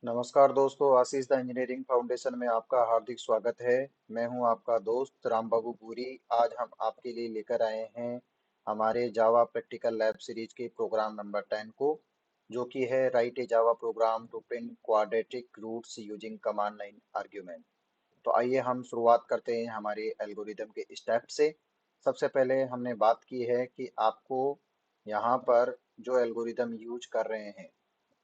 नमस्कार दोस्तों, आशीष the engineering foundation में आपका हार्दिक स्वागत है। मैं हूं आपका दोस्त राम बाबू पुरी। आज हम आपके लिए लेकर आए हैं हमारे जावा प्रैक्टिकल लैब सीरीज के प्रोग्राम नंबर 10 को, जो कि है write a Java program to print quadratic roots using command line argument. तो आइए हम शुरुआत करते हैं हमारे एल्गोरिदम के स्टेप से। सबसे पहले हमने बात की है कि आपको यहाँ पर जो एल्गोरिदम यूज कर रहे हैं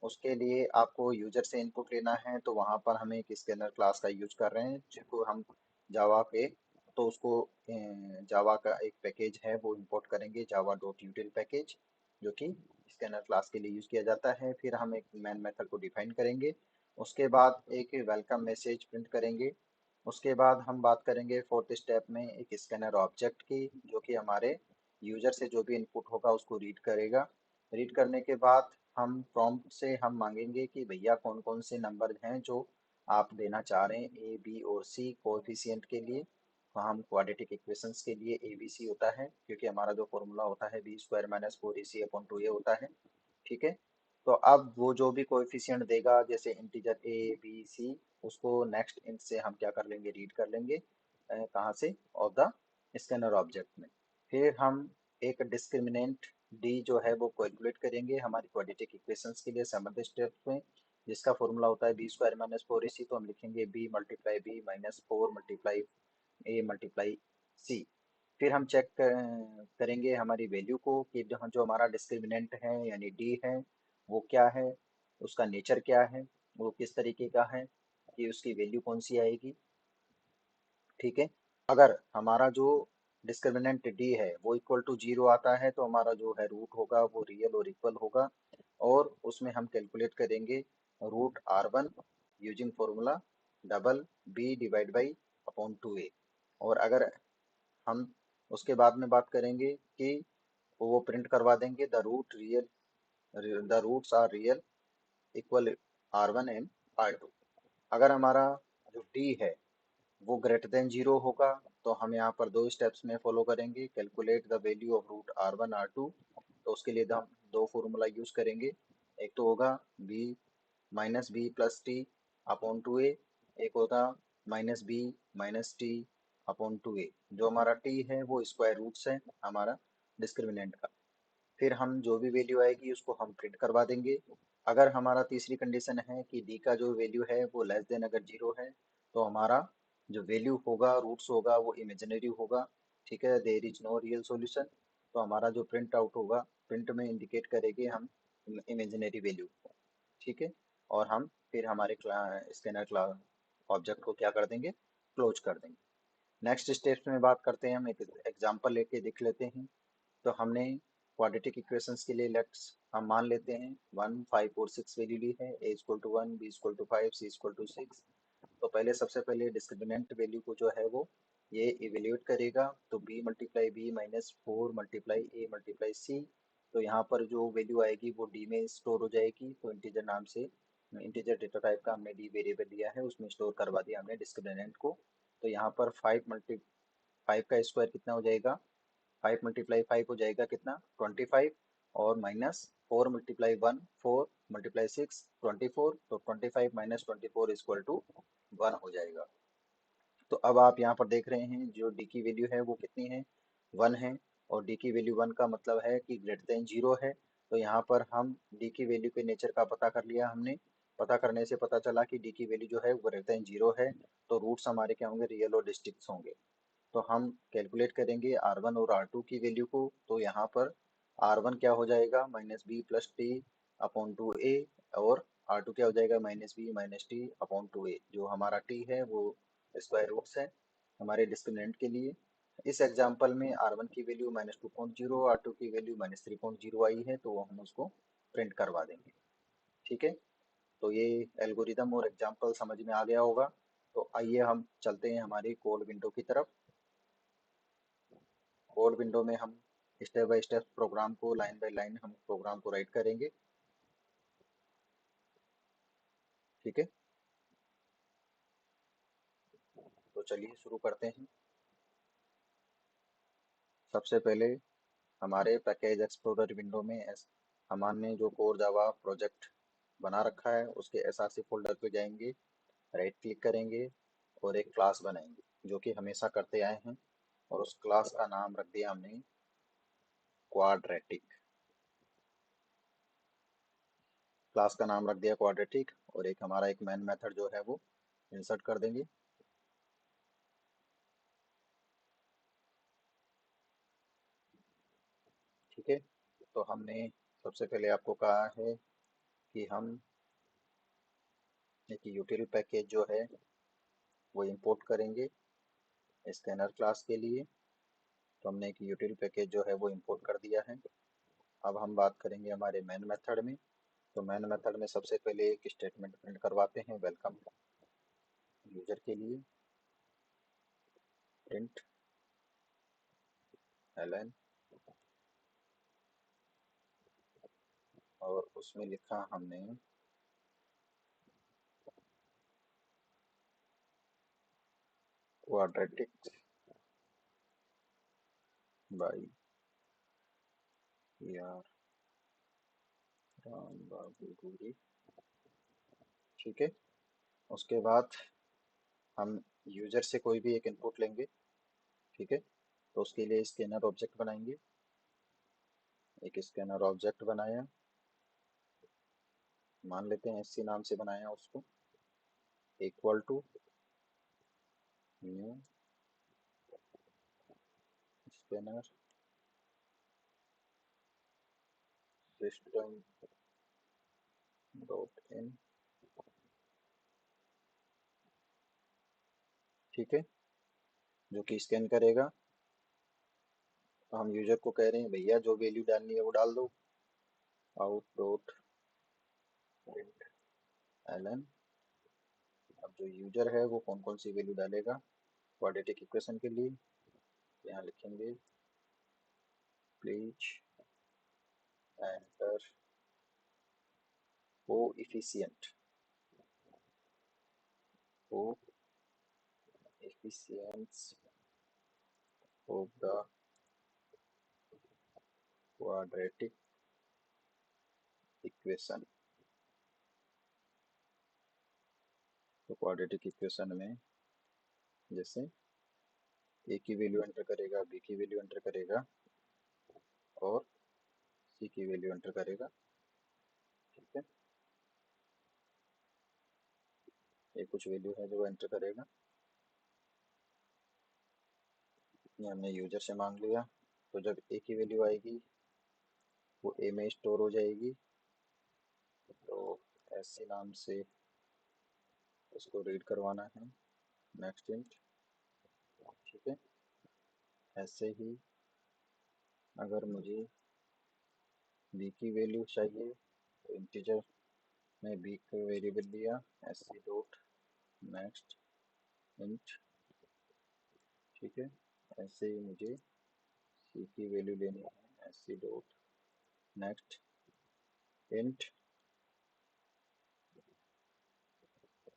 उसके लिए आपको यूजर से इनपुट लेना है। तो वहाँ पर हम एक स्कैनर क्लास का यूज कर रहे हैं जिसको हम जावा पे, तो उसको जावा का एक पैकेज है वो इंपोर्ट करेंगे, जावा डॉट यूटिल पैकेज, जो कि स्कैनर क्लास के लिए यूज किया जाता है। फिर हम एक मैन मेथड को डिफाइन करेंगे। उसके बाद एक वेलकम मैसेज प्रिंट करेंगे। उसके बाद हम बात करेंगे फोर्थ स्टेप में एक स्कैनर ऑब्जेक्ट की, जो कि हमारे यूजर से जो भी इनपुट होगा उसको रीड करेगा। रीड करने के बाद हम प्रॉम्प्ट से हम मांगेंगे कि भैया कौन कौन से नंबर हैं जो आप देना चाह रहे हैं, ए बी और सी कोएफिशिएंट के लिए। तो हम क्वाड्रेटिक इक्वेशंस के लिए ए बी सी होता है, क्योंकि हमारा जो फॉर्मूला होता है B square minus four A C upon two ए होता है। ठीक है। तो अब वो जो भी कोएफिशिएंट देगा, जैसे इंटीजर ए बी सी, उसको नेक्स्ट इंट से हम क्या कर लेंगे, रीड कर लेंगे। कहाँ से, ऑफ द स्कैनर ऑब्जेक्ट में। फिर हम एक डिस्क्रिमिनेंट डी जो है वो कैलकुलेट करेंगे हमारी क्वाड्रेटिक इक्वेशंस के लिए सेवंथ स्टेप में, जिसका फॉर्मूला होता है B square minus four A C. तो हम लिखेंगे B multiply B minus four multiply A multiply C. फिर हम चेक करेंगे हमारी वैल्यू को कि जो हमारा डिस्क्रिमिनेंट है यानी डी है वो क्या है, उसका नेचर क्या है, वो किस तरीके का है, कि उसकी वैल्यू कौन सी आएगी। ठीक है। अगर हमारा जो डिस्क्रिमिनेंट डी है वो इक्वल टू जीरो आता है तो हमारा जो है रूट होगा वो रियल और इक्वल होगा। और उसमें हम कैलकुलेट करेंगे root R one using formula double B divide by upon two A. और अगर हम उसके बाद में बात करेंगे कि वो प्रिंट करवा देंगे the root real, the roots are real equal R one and R two. अगर हमारा जो डी है वो ग्रेटर देन जीरो होगा तो हम यहाँ पर दो स्टेप्स में फॉलो करेंगे, calculate the value of root R one R two. तो उसके लिए हम दो फॉर्मूला यूज करेंगे। एक तो होगा B minus B plus T upon two A, एक होगा minus B minus T upon two A. जो हमारा टी है वो स्क्वायर रूट्स है हमारा डिस्क्रिमिनेंट का। फिर हम जो भी वैल्यू आएगी उसको हम प्रिंट करवा देंगे। अगर हमारा तीसरी कंडीशन है कि डी का जो वैल्यू है वो लेस देन अगर जीरो है तो हमारा जो वैल्यू होगा रूट्स होगा वो इमेजिनरी होगा। ठीक है, there is no real solution. तो हमारा जो प्रिंट आउट होगा, प्रिंट में इंडिकेट करेंगे हम इमेजिनरी वैल्यू। ठीक है। और हम फिर हमारे स्कैनर क्लास ऑब्जेक्ट को क्या कर देंगे, क्लोज कर देंगे। नेक्स्ट स्टेप्स में बात करते हैं, हम एक एग्जांपल लेके देख लेते हैं। तो हमने क्वाड्रेटिक इक्वेशंस के लिए लेट्स हम मान लेते हैं वन फाइव और सिक्स वैल्यू ली है, A equal to one, B equal to five, C equal to six. तो पहले सबसे पहले डिस्क्रिमिनेंट वैल्यू को जो है वो ये इवेल्यूएट करेगा। तो B multiply B minus four multiply A multiply C. तो यहाँ पर जो वैल्यू आएगी वो डी में स्टोर हो जाएगी। तो इंटीजर नाम से, इंटीजर डेटा टाइप का हमने डी वेरिएबल दिया है उसमें स्टोर करवा दिया हमने डिस्क्रिमिनेंट को। तो यहाँ पर फाइव का स्क्वायर कितना हो जाएगा, फाइव मल्टीप्लाई फाइव हो जाएगा कितना, 25। और minus four multiply one, four multiply six, 24। तो 25 माइनस 24 इक्वल टू वन हो जाएगा। तो अब आप यहाँ पर देख रहे हैं जो डी की वैल्यू है वो कितनी है, वन है। और डी की वैल्यू वन का मतलब है कि ग्रेटर देन जीरो है। तो यहाँ पर हम डी की वैल्यू के नेचर का पता कर लिया हमने। पता करने से पता चला कि डी की वैल्यू जो है वो ग्रेटर देन जीरो है। तो रूट्स हमारे क्या होंगे, रियल और डिस्टिंक्ट होंगे। तो हम कैलकुलेट करेंगे आर वन और आर टू की वैल्यू को। तो यहाँ पर आर वन क्या हो जाएगा, minus B plus T upon two A. और आर टू क्या हो जाएगा, minus B minus T upon two A. जो हमारा टी है वो स्क्वायर रूट्स है हमारे डिस्क्रिमिनेंट के लिए। इस एग्जांपल में आर वन की value minus two point zero, R two की value minus three point zero आई है, तो हम उसको प्रिंट करवा देंगे। ठीक है। तो ये एल्गोरिदम और एग्जांपल समझ में आ गया होगा। तो आइए हम चलते हैं हमारी कोड विंडो की तरफ। कोड विंडो में हम स्टेप बाय स्टेप प्रोग्राम को, लाइन बाय लाइन हम प्रोग्राम को राइट करेंगे। ठीक है। तो चलिए शुरू करते हैं। सबसे पहले हमारे पैकेज एक्सप्लोरर विंडो में हमने जो कोर जावा प्रोजेक्ट बना रखा है, उसके एसआरसी फोल्डर पे जाएंगे, राइट क्लिक करेंगे और एक क्लास बनाएंगे जो कि हमेशा करते आए हैं। और उस क्लास का नाम रख दिया हमने क्वाड्रेटिक। क्लास का नाम रख दिया क्वाड्रेटिक, और एक हमारा एक मेन मेथड जो है वो इंसर्ट कर देंगे। ठीक है, तो हमने सबसे पहले आपको कहा है कि हम एक यूटिल पैकेज जो है वो इंपोर्ट करेंगे स्कैनर क्लास के लिए। तो हमने एक यूटिल पैकेज जो है वो इंपोर्ट कर दिया है। अब हम बात करेंगे हमारे मेन मेथड में। तो मेन मेथड में सबसे पहले एक स्टेटमेंट प्रिंट करवाते हैं वेलकम यूजर के लिए, प्रिंट एलन, और उसमें लिखा हमने क्वाड्रेटिक बाई यार राम बाबू गुरी। ठीक है, उसके बाद हम यूजर से कोई भी एक इनपुट लेंगे। ठीक है, तो उसके लिए स्कैनर ऑब्जेक्ट बनाएंगे। एक स्कैनर ऑब्जेक्ट बनाया, मान लेते हैं एससी नाम से बनाया उसको, equal to new scanner system dot in. ठीक है, जो कि स्कैन करेगा। तो हम यूजर को कह रहे हैं भैया जो वैल्यू डालनी है वो डाल दो, आउट डॉट प्रिंट एलन। अब जो यूजर है वो कौन कौन सी वैल्यू डालेगा क्वाड्रेटिक इक्वेशन के लिए, यहाँ लिखेंगे please enter coefficient coefficients of the quadratic equation. तो क्वाड्रेटिक इक्वेशन में जैसे ए की वैल्यू एंटर करेगा, बी की वैल्यू एंटर करेगा और सी की वैल्यू एंटर करेगा। ठीक है, ये कुछ वैल्यू है जो वो एंटर करेगा। ये हमने यूजर से मांग लिया। तो जब ए की वैल्यू आएगी वो ए में स्टोर हो जाएगी। तो ऐसे नाम से उसको रीड करवाना है, नेक्स्ट इंट। ठीक है, ऐसे ही अगर मुझे बी की वैल्यू चाहिए तो इंटीजर में बी का वेरिएबल लिया, S C dot next int. ठीक है, ऐसे ही मुझे सी की वैल्यू लेनी है, S C dot next int.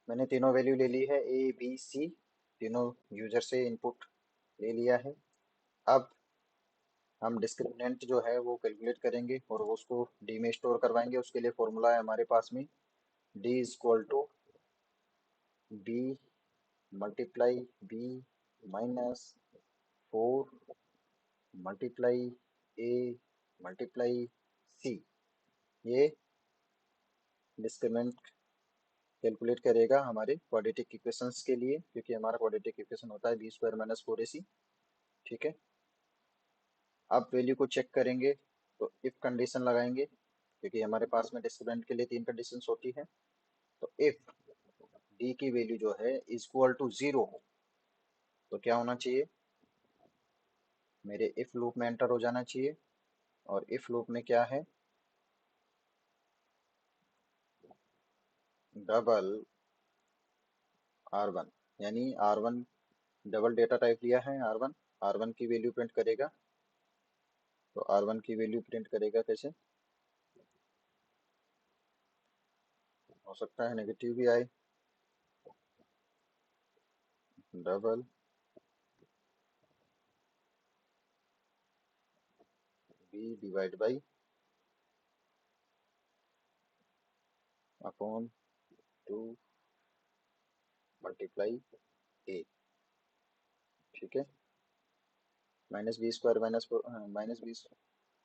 मैंने तीनों वैल्यू ले ली है, ए बी सी, तीनों यूजर से इनपुट ले लिया है। अब हम डिस्क्रिमिनेंट जो है वो कैलकुलेट करेंगे और वो उसको डी में स्टोर करवाएंगे। उसके लिए फॉर्मूला है हमारे पास में, D is equal to B multiply B minus 4 multiply A multiply C. ये डिस्क्रिमिनेंट कैलकुलेट करेगा हमारे क्वाड्रेटिक इक्वेशंस के लिए, क्योंकि हमारा क्वाड्रेटिक इक्वेशन होता है बी स्क्वायर माइनस 4ac। ठीक है, अब वैल्यू को चेक करेंगे तो इफ कंडीशन लगाएंगे, क्योंकि हमारे पास में डिस्क्रिमिनेंट के लिए तीन कंडीशंस होती है। तो इफ डी की वैल्यू जो है इक्वल टू 0 हो तो क्या होना चाहिए, मेरे इफ लूप में एंटर हो जाना चाहिए। और इफ लूप में क्या है, डबल R1, यानी R1 डबल डेटा टाइप लिया है R1, R1 की वैल्यू प्रिंट करेगा। तो R1 की वैल्यू प्रिंट करेगा कैसे, हो सकता है नेगेटिव भी आए, double B divide by upon 2 multiply A. ठीक है, minus B square minus four,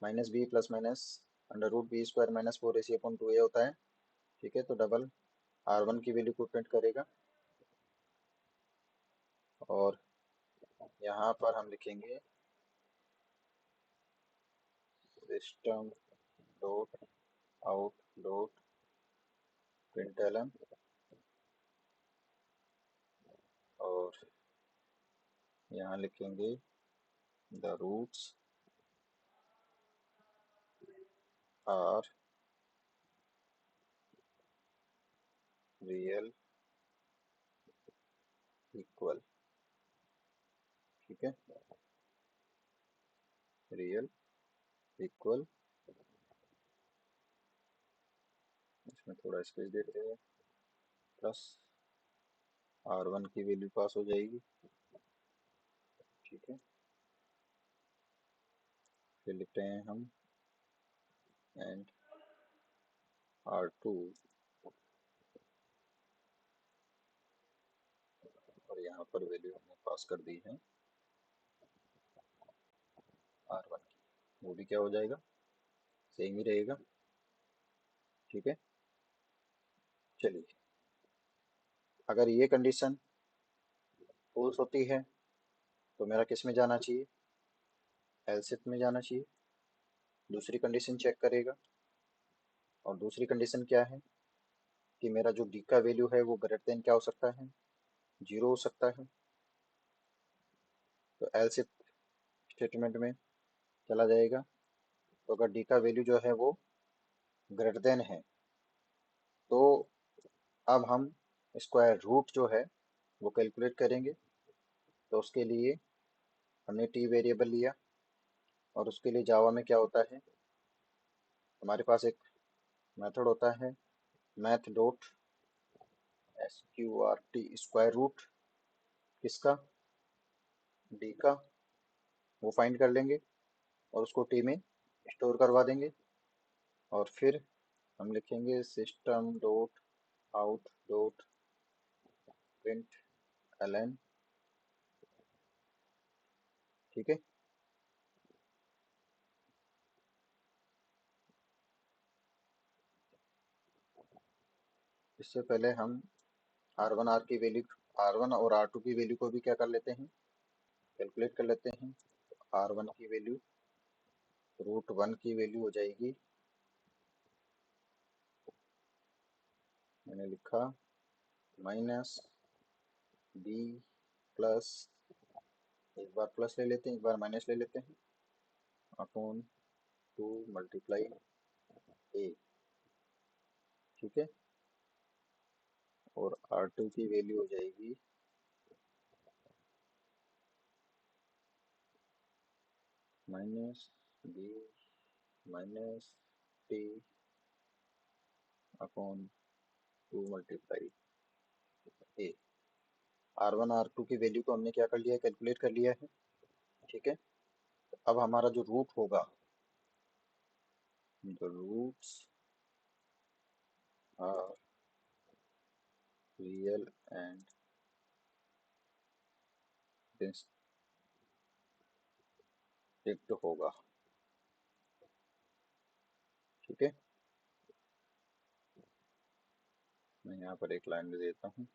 minus B plus minus under root B square minus 4ac upon 2a होता है। ठीक है, तो डबल R1 की वैल्यू को प्रिंट करेगा और यहाँ पर हम लिखेंगे system dot out dot println और यहाँ लिखेंगे the roots are real equal. ठीक है, रियल इक्वल, इसमें थोड़ा स्पेस देते हैं, प्लस R1 की वैल्यू पास हो जाएगी। ठीक है, फिर लिखते हैं हम एंड R2 और यहाँ पर वैल्यू हमने पास कर दी है R1 की, वो भी क्या हो जाएगा, सेम ही रहेगा। ठीक है, चलिए, अगर ये कंडीशन फॉल्स होती है तो मेरा किस में जाना चाहिए, एल्सिफ में जाना चाहिए। दूसरी कंडीशन चेक करेगा और दूसरी कंडीशन क्या है कि मेरा जो डी का वैल्यू है वो ग्रेटर देन क्या हो सकता है, 0 हो सकता है। तो एल्सिफ स्टेटमेंट में चला जाएगा। तो अगर डी का वैल्यू जो है वो ग्रेटर देन है तो अब हम स्क्वायर रूट जो है वो कैलकुलेट करेंगे। तो उसके लिए हमने टी वेरिएबल लिया और उसके लिए जावा में क्या होता है, हमारे पास एक मेथड होता है math dot SQRT, square root किसका, डी का, वो फाइंड कर लेंगे और उसको टी में स्टोर करवा देंगे और फिर हम लिखेंगे system dot out dot println. ठीक है, इससे पहले हम R1 और R2 की वैल्यू को भी क्या कर लेते हैं, कैलकुलेट कर लेते हैं। R1 की वैल्यू √1 की वैल्यू हो जाएगी, मैंने लिखा माइनस बी प्लस, एक बार प्लस ले लेते हैं एक बार माइनस ले लेते हैं, अपॉन 2 मल्टीप्लाई ए। ठीक है, और R2 की वैल्यू हो जाएगी minus B minus T upon 2 multiply A. R1 R2 की वैल्यू को हमने क्या कर लिया है, कैलकुलेट कर लिया है। ठीक है, अब हमारा जो रूट होगा, the roots are real and distinct होगा। ठीक है, मैं यहाँ पर एक लाइन दे देता हूँ,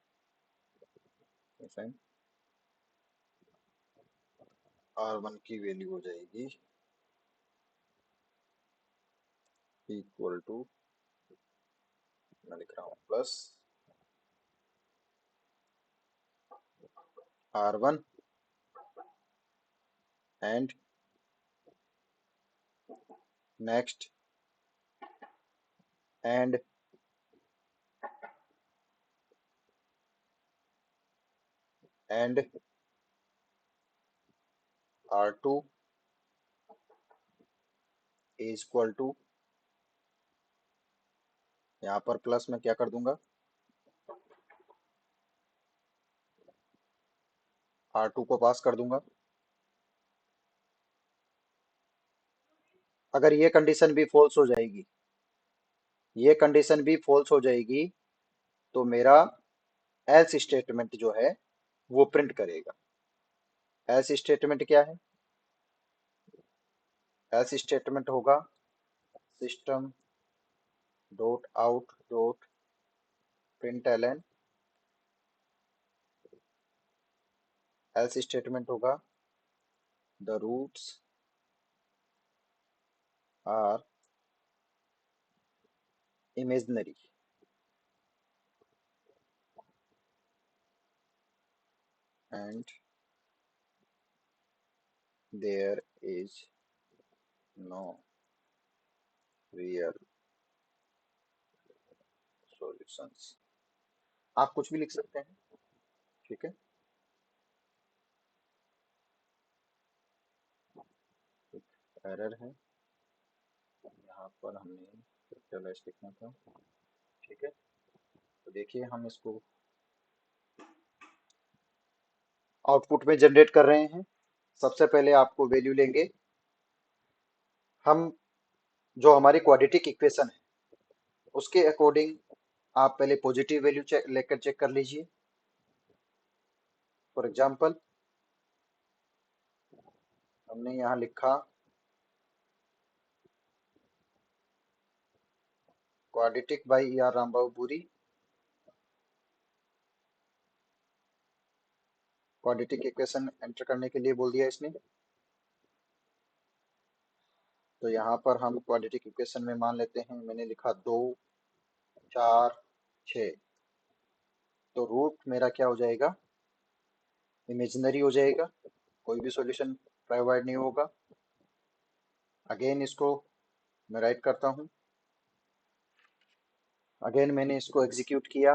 R1 की वैल्यू हो जाएगी इक्वल टू, मैं लिख रहा हूँ plus R1 and next and and R2 is equal to, यहाँ पर प्लस में क्या कर दूंगा, R2 को पास कर दूंगा। अगर ये कंडीशन भी फॉल्स हो जाएगी ये कंडीशन भी फॉल्स हो जाएगी तो मेरा एल्स स्टेटमेंट जो है वो प्रिंट करेगा। एल्स स्टेटमेंट क्या है? एल्स स्टेटमेंट होगा system dot out dot println. Else statement होगा the roots are imaginary and there is no real solutions. आप कुछ भी लिख सकते हैं। ठीक है। एरर है यहाँ पर, हमने कैपिटलाइज लिखना था। ठीक है। तो देखिए हम इसको आउटपुट में जनरेट कर रहे हैं। सबसे पहले आपको वैल्यू लेंगे हम, जो हमारी क्वाड्रेटिक इक्वेशन है उसके अकॉर्डिंग आप पहले पॉजिटिव वैल्यू लेकर चेक कर लीजिए। फॉर एग्जांपल हमने यहाँ लिखा quadratic by E R Rambabu. Quadratic equation enter करने के लिए बोल दिया इसने। तो यहाँ पर हम क्वाड्रेटिक इक्वेशन में मान लेते हैं, मैंने लिखा 2 4 6। तो रूट मेरा क्या हो जाएगा? इमेजिनरी हो जाएगा, कोई भी सॉल्यूशन प्रोवाइड नहीं होगा। अगेन इसको मैं राइट करता हूँ। अगेन मैंने इसको एग्जीक्यूट किया।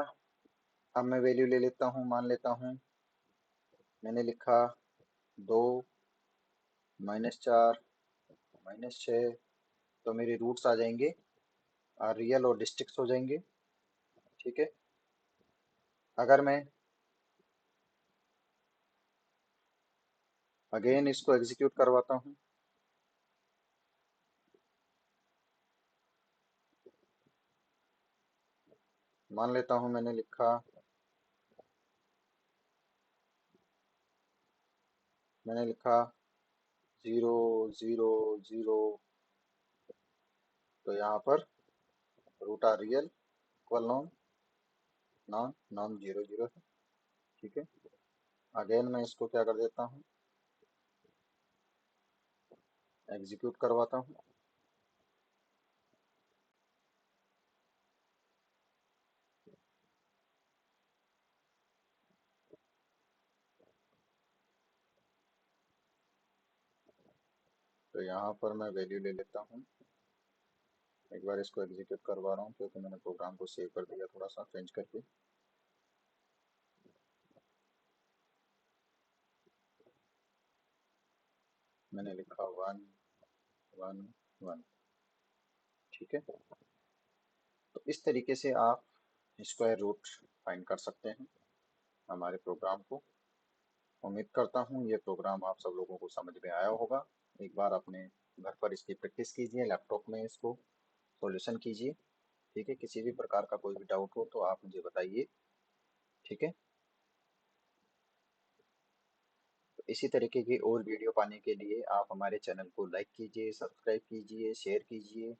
अब मैं वैल्यू ले लेता हूँ, मान लेता हूँ मैंने लिखा 2 -4 -6। तो मेरे रूट्स आ जाएंगे रियल और डिस्ट्रिक्ट्स हो जाएंगे। ठीक है। अगर मैं अगेन इसको एग्जीक्यूट करवाता हूँ, मान लेता हूँ मैंने लिखा 0 0 0। तो यहाँ पर root are real equal non non non 0 0 है। ठीक है। अगेन मैं इसको क्या कर देता हूँ, एग्जीक्यूट करवाता हूँ। तो यहाँ पर मैं वैल्यू ले लेता हूँ। एक बार इसको एग्जीक्यूट करवा रहा हूँ क्योंकि मैंने प्रोग्राम को सेव कर दिया थोड़ा सा चेंज करके। मैंने लिखा 1 1 1। ठीक है। तो इस तरीके से आप स्क्वायर रूट फाइंड कर सकते हैं हमारे प्रोग्राम को। उम्मीद करता हूँ ये प्रोग्राम आप सब लोगों को समझ में आया होगा। एक बार अपने घर पर इसकी प्रैक्टिस कीजिए, लैपटॉप में इसको सॉल्यूशन कीजिए। ठीक है। किसी भी प्रकार का कोई भी डाउट हो तो आप मुझे बताइए। ठीक है। तो इसी तरीके की और वीडियो पाने के लिए आप हमारे चैनल को लाइक कीजिए, सब्सक्राइब कीजिए, शेयर कीजिए।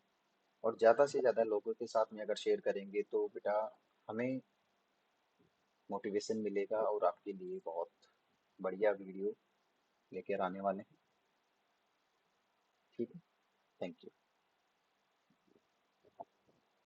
और ज़्यादा से ज़्यादा लोगों के साथ में अगर शेयर करेंगे तो बेटा हमें मोटिवेशन मिलेगा और आपके लिए बहुत बढ़िया वीडियो लेकर आने वाले हैं। ठीक है। Thank you.